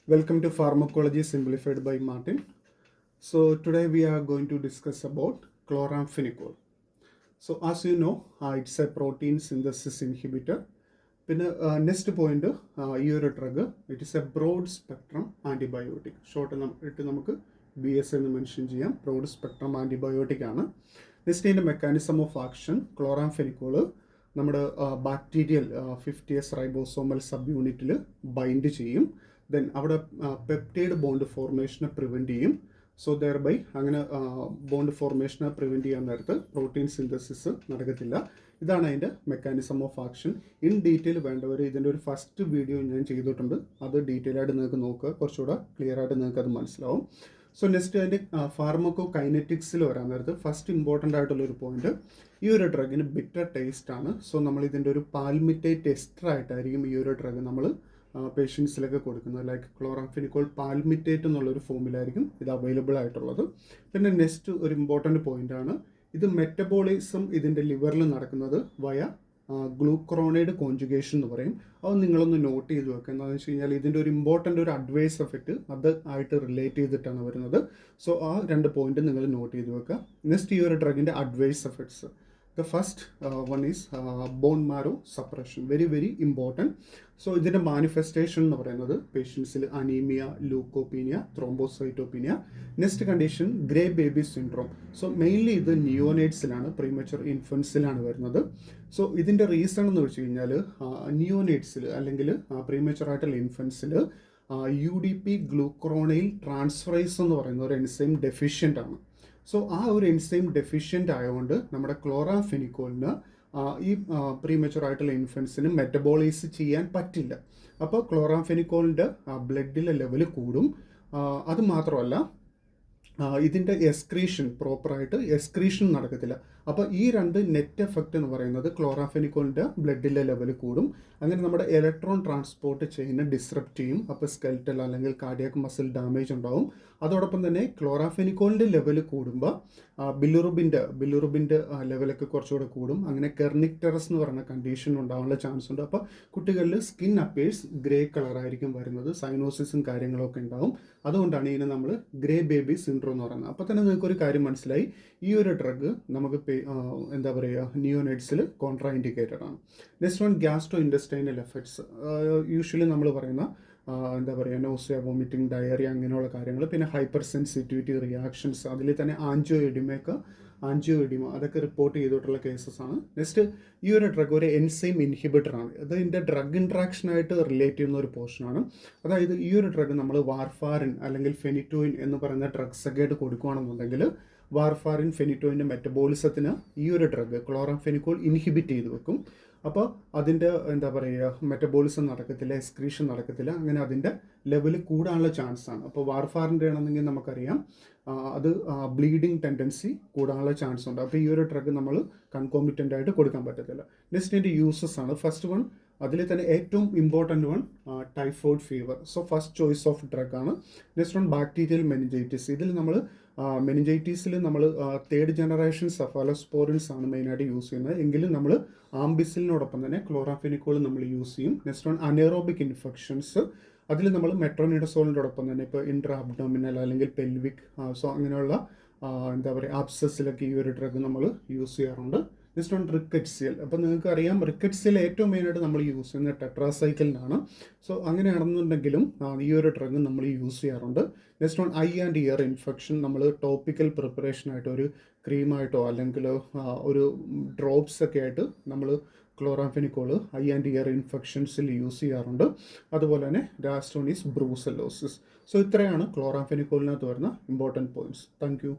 Welcome to Pharmacology Simplified by Martin. So today we are going to discuss about chloramphenicol. So as you know, it's a protein synthesis inhibitor. പിന്നെ next point ഈ ഒരു drug it is a broad spectrum antibiotic ഇട്ട് നമുക്ക് BS എന്ന് mention ചെയ്യാം. Broad spectrum antibiotic ആണ്. Next ഇതിൻ്റെ mechanism of action chloramphenicol നമ്മുടെ ബാക്ടീരിയൽ 50S റൈബോസോമൽ സബ് യൂണിറ്റിൽ ബൈൻഡ് ചെയ്യും. ദെൻ അവിടെ പെപ്റ്റൈഡ് ബോണ്ട് ഫോർമേഷനെ പ്രിവെൻറ്റ് ചെയ്യും. സോ ദെയർ ബൈ അങ്ങനെ ബോണ്ട് ഫോർമേഷനെ പ്രിവെൻറ്റ് ചെയ്യാൻ നേരത്ത് പ്രോട്ടീൻ സിന്തസിസ് നടക്കത്തില്ല. ഇതാണ് അതിൻ്റെ mechanism of action. In detail വേണ്ടവർ ഇതിൻ്റെ ഒരു ഫസ്റ്റ് വീഡിയോ ഞാൻ ചെയ്തിട്ടുണ്ട്. അത് ഡീറ്റെയിൽ ആയിട്ട് നിങ്ങൾക്ക് നോക്കുക, കുറച്ചുകൂടെ ക്ലിയർ ആയിട്ട് നിങ്ങൾക്ക് അത് മനസ്സിലാവും. സോ നെക്സ്റ്റ് അതിൻ്റെ ഫാർമക്കോ കൈനറ്റിക്സിൽ വരാൻ നേരത്ത് ഫസ്റ്റ് ഇമ്പോർട്ടൻ്റ് ആയിട്ടുള്ളൊരു പോയിന്റ്, ഈ ഒരു ഡ്രഗിന് ബിറ്റർ ടേസ്റ്റ് ആണ്. സോ നമ്മൾ ഇതിൻ്റെ ഒരു പാൽമിറ്റേറ്റ് എസ്റ്റർ ആയിട്ടായിരിക്കും ഈ ഒരു ഡ്രഗ് നമ്മൾ പേഷ്യൻസിലൊക്കെ കൊടുക്കുന്നത്. ലൈക്ക് ക്ലോറാംഫെനിക്കോൾ പാൽമിറ്റേറ്റ് എന്നുള്ളൊരു ഫോമിലായിരിക്കും ഇത് അവൈലബിൾ ആയിട്ടുള്ളത്. പിന്നെ നെക്സ്റ്റ് ഒരു ഇമ്പോർട്ടൻ്റ് പോയിന്റ് ആണ്, ഇത് മെറ്റബോളിസം ഇതിൻ്റെ ലിവറിൽ നടക്കുന്നത് വയ ഗ്ലൂക്രോണൈഡ് കോൺജുഗേഷൻ എന്ന് പറയും. അത് നിങ്ങളൊന്ന് നോട്ട് ചെയ്ത് വെക്കുക. എന്താണെന്ന് വെച്ച് കഴിഞ്ഞാൽ ഇതിൻ്റെ ഒരു ഇമ്പോർട്ടൻ്റ് ഒരു അഡ്വൈസ് എഫക്റ്റ് അത് ആയിട്ട് റിലേറ്റ് ചെയ്തിട്ടാണ് വരുന്നത്. സോ ആ രണ്ട് പോയിന്റ് നിങ്ങൾ നോട്ട് ചെയ്ത് വെക്കുക. നെക്സ്റ്റ് ഈ ഒരു ഡ്രഗിൻ്റെ advice effects. The first one is bone marrow suppression, very important. So ഇതിൻ്റെ മാനിഫെസ്റ്റേഷൻ എന്ന് പറയുന്നത് പേഷ്യൻസിൽ anaemia, leukopenia, thrombocytopenia. Next condition grey baby syndrome. So mainly ഇത് നിയോനേറ്റ്സിലാണ്, പ്രീമച്ചുർ ഇൻഫൻസിലാണ് വരുന്നത്. സോ ഇതിൻ്റെ റീസൺ എന്ന് വെച്ച് കഴിഞ്ഞാൽ നിയോനേറ്റ്സിൽ അല്ലെങ്കിൽ പ്രീമച്ചുർ ആയിട്ടുള്ള ഇൻഫൻസിൽ UDP ഗ്ലൂക്രോണൈൽ ട്രാൻസ്ഫറൈസ് എന്ന് പറയുന്ന ഒരു എൻസൈം ഡെഫിഷ്യൻ്റ് ആണ്. സോ ആ ഒരു എൻസൈം ഡെഫിഷ്യൻ്റ് ആയതുകൊണ്ട് നമ്മുടെ ക്ലോറാംഫെനിക്കോളിന് ഈ പ്രീമച്ചുർ ആയിട്ടുള്ള ഇൻഫൻസിന് മെറ്റബോളൈസ് ചെയ്യാൻ പറ്റില്ല. അപ്പോൾ ക്ലോറാംഫെനിക്കോളിൻ്റെ ബ്ലഡിലെ ലെവൽ കൂടും. അത് മാത്രമല്ല ഇതിൻ്റെ എക്സ്ക്രീഷൻ പ്രോപ്പറായിട്ട് എക്സ്ക്രീഷൻ നടക്കത്തില്ല. അപ്പോൾ ഈ രണ്ട് നെറ്റ് എഫക്റ്റ് എന്ന് പറയുന്നത് ക്ലോറാംഫെനിക്കോളിൻ്റെ ബ്ലഡിലെ ലെവൽ കൂടും. അങ്ങനെ നമ്മുടെ ഇലക്ട്രോൺ ട്രാൻസ്പോർട്ട് ചെയ്യുന്ന ഡിസ്റപ്റ്റ് ചെയ്യും. അപ്പോൾ സ്കെൽറ്റൽ അല്ലെങ്കിൽ കാർഡിയാക് മസിൽ ഡാമേജ് ഉണ്ടാവും. അതോടൊപ്പം തന്നെ ക്ലോറാംഫെനിക്കോളിൻ്റെ ലെവൽ കൂടുമ്പോൾ ബിലുറുബിൻ്റെ ലെവലൊക്കെ കുറച്ചുകൂടെ കൂടും. അങ്ങനെ കെർണിക്ടെറസ് എന്ന് പറയുന്ന കണ്ടീഷൻ ഉണ്ടാവാനുള്ള ചാൻസ് ഉണ്ട്. അപ്പോൾ കുട്ടികളിൽ സ്കിൻ അപ്പേഴ്സ് ഗ്രേ കളറായിരിക്കും വരുന്നത്, സൈനോസിസും കാര്യങ്ങളൊക്കെ ഉണ്ടാവും. അതുകൊണ്ടാണ് ഇതിനെ നമ്മൾ ഗ്രേ ബേബി സിൻഡ്രോം എന്ന് പറയുന്നത്. അപ്പോൾ തന്നെ നിങ്ങൾക്കൊരു കാര്യം മനസ്സിലായി, ഈ ഒരു ഡ്രഗ് നമുക്ക് എന്താ പറയുക നിയോനൈറ്റ്സിൽ കോൺട്രാ ഇൻഡിക്കേറ്റഡ് ആണ്. Next one gastro intestinal effects. Usually നമ്മൾ പറയുന്ന എന്താ പറയുക നോസിയ, വോമിറ്റിംഗ്, ഡയറിയ അങ്ങനെയുള്ള കാര്യങ്ങൾ. പിന്നെ ഹൈപ്പർ സെൻസിറ്റിവിറ്റി റിയാക്ഷൻസ്, അതിൽ തന്നെ ആൻജിയോ എഡിമ അതൊക്കെ റിപ്പോർട്ട് ചെയ്തിട്ടുള്ള കേസസ് ആണ്. നെക്സ്റ്റ് ഈ ഒരു ഡ്രഗ് ഒരു എൻസൈം ഇൻഹിബിറ്റർ ആണ്. ഇത് ഇതിൻ്റെ ഡ്രഗ് ഇൻട്രാക്ഷനായിട്ട് റിലേറ്റ് ചെയ്യുന്ന ഒരു പോർഷനാണ്. അതായത് ഈ ഒരു ഡ്രഗ് നമ്മൾ വാർഫാരിൻ അല്ലെങ്കിൽ ഫെനിറ്റോയിൻ എന്ന് പറയുന്ന ഡ്രഗ്സ് ഒക്കെ ആയിട്ട് കൊടുക്കുകയാണെന്നുണ്ടെങ്കിൽ വാർഫാരിൻ ഫെനിറ്റോയിൻ്റെ മെറ്റബോളിസത്തിന് ഈ ഒരു ഡ്രഗ് ക്ലോറാംഫെനിക്കോൾ ഇൻഹിബിറ്റ് ചെയ്ത് വെക്കും. അപ്പോൾ അതിൻ്റെ എന്താ പറയുക മെറ്റബോളിസം നടക്കത്തില്ല, എക്സ്ക്രീഷൻ നടക്കത്തില്ല. അങ്ങനെ അതിൻ്റെ ലെവൽ കൂടാനുള്ള ചാൻസ് ആണ്. അപ്പോൾ വാർഫാറിൻ്റെ ആണെന്നെങ്കിൽ നമുക്കറിയാം അത് ബ്ലീഡിങ് ടെൻഡൻസി കൂടാനുള്ള ചാൻസ് ഉണ്ട്. അപ്പോൾ ഈ ഒരു ഡ്രഗ് നമ്മൾ കൺകോമിറ്റൻ്റ് ആയിട്ട് കൊടുക്കാൻ പറ്റത്തില്ല. നെക്സ്റ്റ് ഇതിൻ്റെ യൂസസ് ആണ്. ഫസ്റ്റ് വൺ, അതിൽ തന്നെ ഏറ്റവും important one typhoid fever. So first choice of drug ആണ്. Next one bacterial meningitis. ഇതിൽ നമ്മൾ മെനിഞ്ചൈറ്റീസിൽ നമ്മൾ തേർഡ് ജനറേഷൻ സെഫാലോസ്പോറിൻസ് ആണ് മെയിനായിട്ട് യൂസ് ചെയ്യുന്നത്. എങ്കിലും നമ്മൾ ആംബിസിലിനോടൊപ്പം തന്നെ ക്ലോറാംഫെനിക്കോൾ നമ്മൾ യൂസ് ചെയ്യും. Next one anaerobic infections. അതിൽ നമ്മൾ മെട്രോണിഡസോളിനോടൊപ്പം തന്നെ ഇപ്പോൾ ഇൻട്രാ അബ്ഡോമിനൽ അല്ലെങ്കിൽ പെൽവിക്, സോ അങ്ങനെയുള്ള എന്താ പറയുക ആബ്സസിലൊക്കെ ഈ ഒരു ഡ്രഗ് നമ്മൾ യൂസ് ചെയ്യാറുണ്ട്. Next one rickettsial. അപ്പോൾ നിങ്ങൾക്ക് അറിയാം റിക്കറ്റ്സിയൽ ഏറ്റവും മെയിനായിട്ട് നമ്മൾ യൂസ് ചെയ്യുന്നത് ടെട്രാസൈക്കിളിനാണ്. സോ അങ്ങനെയാണെന്നുണ്ടെങ്കിലും ഈ ഒരു ഡ്രഗ് നമ്മൾ യൂസ് ചെയ്യാറുണ്ട്. Next one eye and ear infection. നമ്മൾ ടോപ്പിക്കൽ പ്രിപ്പറേഷനായിട്ട് ഒരു ക്രീമായിട്ടോ അല്ലെങ്കിൽ ഒരു ഡ്രോപ്സ് ഒക്കെ ആയിട്ട് നമ്മൾ ക്ലോറാംഫെനിക്കോൾ ഐ ആൻഡ് ഇയർ ഇൻഫെക്ഷൻസിൽ യൂസ് ചെയ്യാറുണ്ട്. അതുപോലെ തന്നെ last one is brucellosis. So ഇത്രയാണ് ക്ലോറാംഫെനിക്കോളിനകത്ത് വരുന്ന ഇമ്പോർട്ടൻറ്റ് പോയിന്റ്സ്. Thank you.